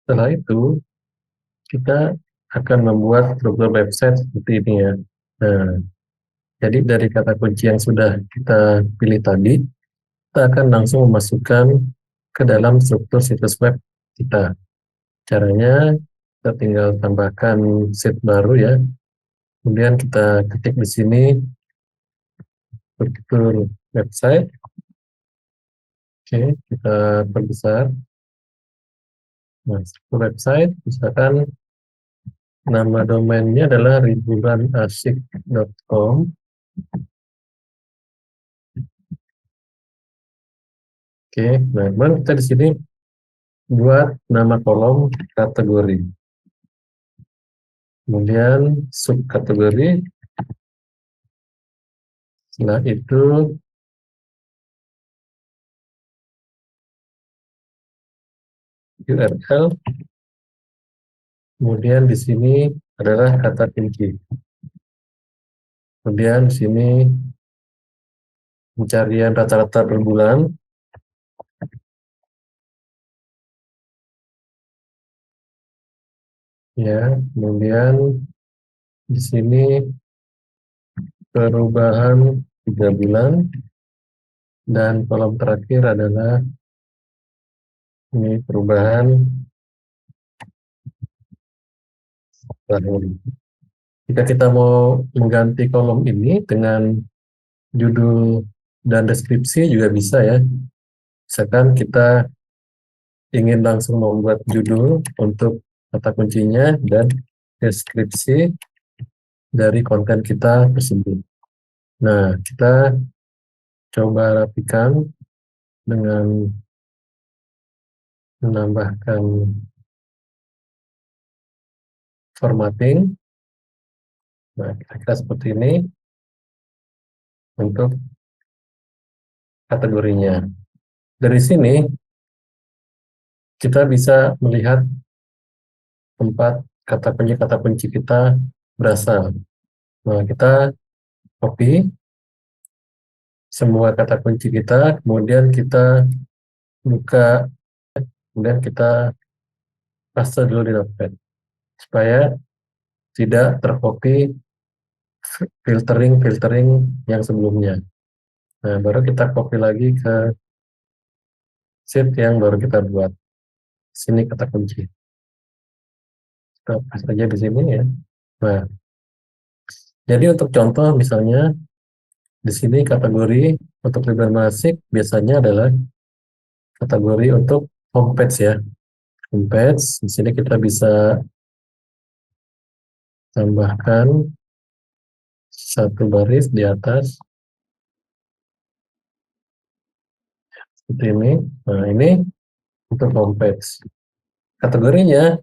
Setelah itu, kita akan membuat struktur website seperti ini ya. Nah, jadi dari kata kunci yang sudah kita pilih tadi, kita akan langsung memasukkan ke dalam struktur situs web kita. Caranya, kita tinggal tambahkan sheet baru ya. Kemudian kita ketik di sini struktur website. Oke, kita perbesar. Nah, struktur website, misalkan nama domainnya adalah ribuanasik.com. Oke, nah kemudian kita di sini buat nama kolom kategori. Kemudian subkategori. Setelah itu URL. Kemudian di sini adalah kata kunci. Kemudian di sini pencarian rata-rata per bulan. Ya, kemudian di sini perubahan 3 bulan, dan kolom terakhir adalah ini perubahan tahun. Jika kita mau mengganti kolom ini dengan judul dan deskripsi juga bisa ya. Misalkan kita ingin langsung membuat judul untuk kata kuncinya dan deskripsi dari konten kita tersebut. Nah, kita coba rapikan dengan menambahkan formatting. Nah, kira-kira seperti ini untuk kategorinya. Dari sini kita bisa melihat tempat kata kunci kita berasal. Nah, kita copy semua kata kunci kita, kemudian kita buka, kemudian kita paste dulu di Notepad supaya tidak tercopy filtering yang sebelumnya. Nah, baru kita copy lagi ke sheet yang baru kita buat. Sini kata kunci. Kita paste aja di sini ya. Nah, jadi untuk contoh misalnya di sini kategori untuk Liburan Manasik biasanya adalah kategori untuk homepage ya. Homepage, di sini kita bisa tambahkan satu baris di atas seperti ini. Nah, ini untuk homepage. Kategorinya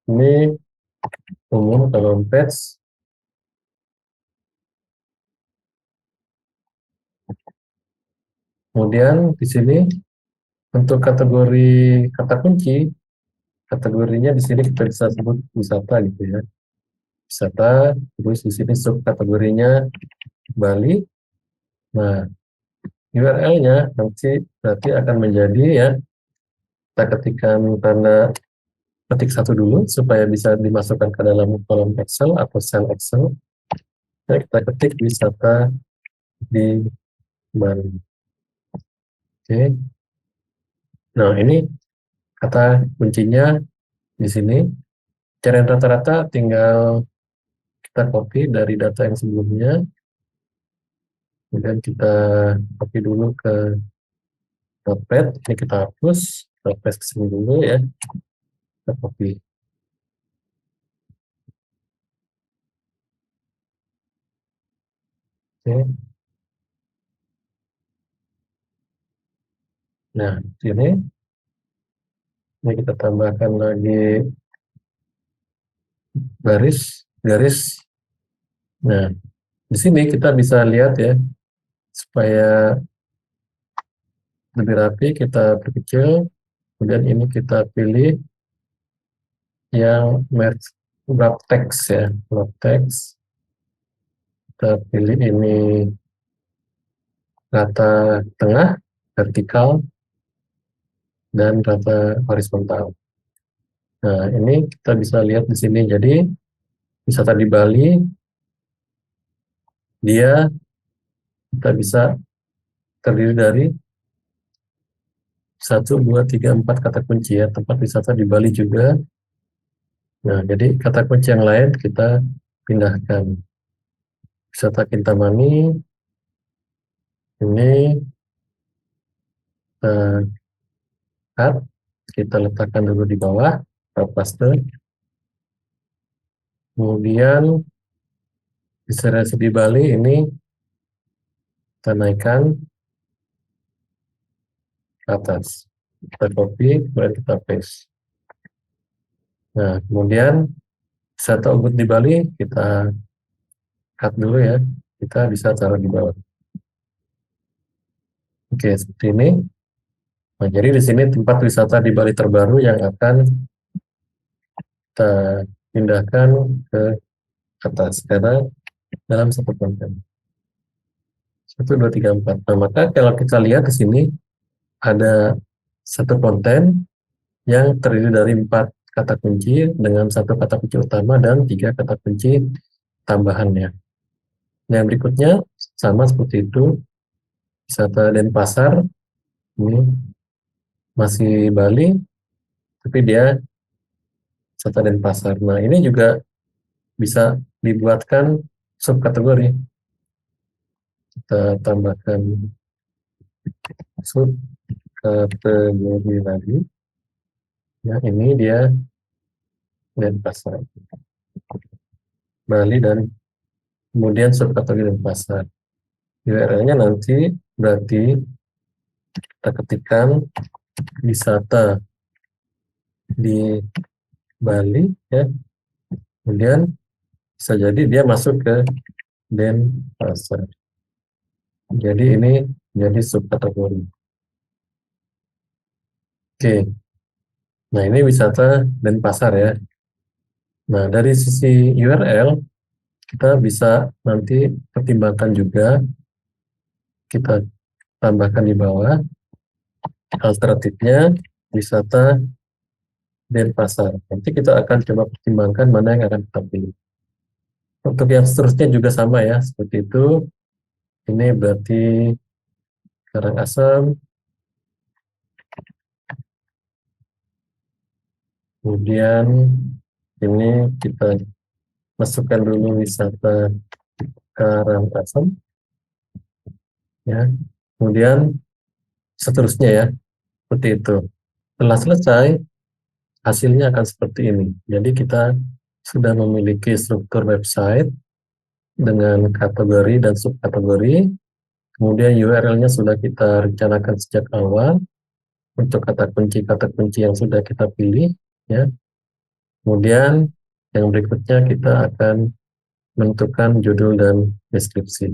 ini umum kalau homepage. Kemudian di sini untuk kategori kata kunci, kategorinya di sini kita bisa sebut wisata gitu ya. Wisata, terus di sini subkategorinya Bali. Nah, URL-nya nanti berarti akan menjadi ya, kita ketikkan karena ketik satu dulu supaya bisa dimasukkan ke dalam kolom Excel atau sel Excel. Nah, kita ketik wisata di Bali. Oke. Nah, ini kata kuncinya di sini. Carian rata-rata tinggal kita copy dari data yang sebelumnya. Kemudian kita copy dulu ke Notepad. Ini kita hapus. Kita paste ke sini dulu ya. Kita copy. Oke. Nah, sini ini kita tambahkan lagi garis. Nah, di sini kita bisa lihat ya, supaya lebih rapi kita perkecil, kemudian ini kita pilih yang merge wrap text ya, wrap text. Kita pilih ini rata tengah, vertikal, dan rata horizontal. Nah, ini kita bisa lihat di sini. Jadi, wisata di Bali, dia kita bisa terdiri dari 1, 2, 3, 4 kata kunci ya, tempat wisata di Bali juga. Nah, jadi kata kunci yang lain kita pindahkan. Wisata Kintamani, ini kita letakkan dulu di bawah, kita paste. Kemudian destinasi di Bali ini kita naikkan ke atas. Kita copy, kemudian kita paste. Nah, kemudian wisata Ubud di Bali kita cut dulu ya. Kita bisa taruh di bawah. Oke, seperti ini. Nah, jadi di sini tempat wisata di Bali terbaru yang akan kita pindahkan ke atas karena dalam satu konten. 1, 2, 3, 4. Nah, maka kalau kita lihat di sini ada satu konten yang terdiri dari 4 kata kunci dengan 1 kata kunci utama dan 3 kata kunci tambahannya. Yang berikutnya sama seperti itu. Wisata Denpasar ini masih Bali, tapi dia wisata Denpasar. Nah, ini juga bisa dibuatkan subkategori. Kita tambahkan subkategori lagi. Ya, ini dia Denpasar, Bali, dan kemudian subkategori Denpasar. URL-nya nanti berarti kita ketikkan wisata di Bali ya, kemudian bisa jadi dia masuk ke Denpasar. Jadi ini jadi subkategori. Oke, nah ini wisata Denpasar ya. Nah, dari sisi URL kita bisa nanti pertimbangkan juga, kita tambahkan di bawah alternatifnya wisata Denpasar. Nanti kita akan coba pertimbangkan mana yang akan kita pilih. Untuk yang seterusnya juga sama ya, seperti itu. Ini berarti Karangasem, kemudian ini kita masukkan dulu wisata Karangasem, ya. Kemudian seterusnya ya, seperti itu. Setelah selesai, hasilnya akan seperti ini. Jadi kita sudah memiliki struktur website dengan kategori dan subkategori. Kemudian URL-nya sudah kita rencanakan sejak awal untuk kata kunci yang sudah kita pilih, ya. Kemudian yang berikutnya kita akan menentukan judul dan deskripsi.